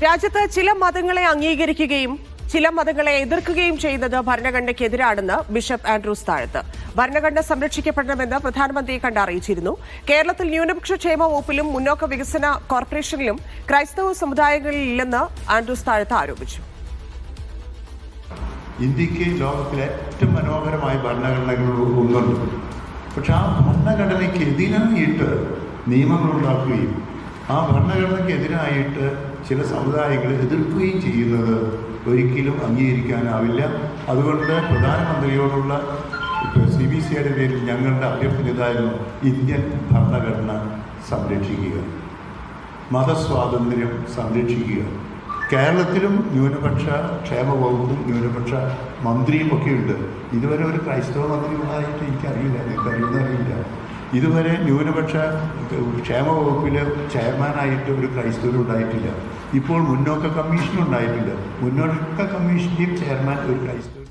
രാജ്യത്ത് ചില മതങ്ങളെ അംഗീകരിക്കുകയും ചില മതങ്ങളെ എതിർക്കുകയും ചെയ്യുന്നത് ഭരണഘടനയ്ക്കെതിരാണെന്ന് ബിഷപ്പ് ആൻഡ്രൂസ് താഴത്ത്. ഭരണഘടന സംരക്ഷിക്കപ്പെടണമെന്ന് പ്രധാനമന്ത്രിയെ കണ്ട് അറിയിച്ചിരുന്നു. കേരളത്തിൽ ന്യൂനപക്ഷ ക്ഷേമ വകുപ്പിലും മുന്നോക്ക വികസന കോർപ്പറേഷനിലും ക്രൈസ്തവ സമുദായങ്ങളിലില്ലെന്ന് ആൻഡ്രൂസ് താഴത്ത് ആരോപിച്ചു. ഇന്ത്യക്ക് ലോകത്തിലെ ഏറ്റവും മനോഹരമായ ഭരണഘടനകൾ ഒന്നുണ്ട്. പക്ഷെ ആ ഭരണഘടനയ്ക്ക് എതിരായിട്ട് നിയമങ്ങളുണ്ടാക്കുകയും ആ ഭരണഘടനയ്ക്കെതിരായിട്ട് ചില സമുദായങ്ങൾ എതിർക്കുകയും ചെയ്യുന്നത് ഒരിക്കലും അംഗീകരിക്കാനാവില്ല. അതുകൊണ്ട് പ്രധാനമന്ത്രിയോടുള്ള CBCയുടെ പേരിൽ ഞങ്ങളുടെ അഭ്യർത്ഥന ഇതായിരുന്നു: ഇന്ത്യൻ ഭരണഘടന സംരക്ഷിക്കുക, മതസ്വാതന്ത്ര്യം സംരക്ഷിക്കുക. കേരളത്തിലും ന്യൂനപക്ഷ ക്ഷേമ വകുപ്പും ന്യൂനപക്ഷ മന്ത്രിയും ഒക്കെ ഉണ്ട്. ഇതുവരെ ഒരു ക്രൈസ്തവ മന്ത്രി ഉണ്ടായിട്ട് എനിക്കറിയില്ല, എനിക്കറിയുന്നറിയില്ല. ഇതുവരെ ന്യൂനപക്ഷ ക്ഷേമ വകുപ്പിൽ ചെയർമാനായിട്ട് ഒരു ക്രൈസ്തവരും ഉണ്ടായിട്ടില്ല. ഇപ്പോൾ മുന്നോക്ക കമ്മീഷനും ഉണ്ടായിട്ടില്ല. മുന്നോക്ക കമ്മീഷൻ്റെയും ചെയർമാൻ ഒരു ക്രൈസ്തവ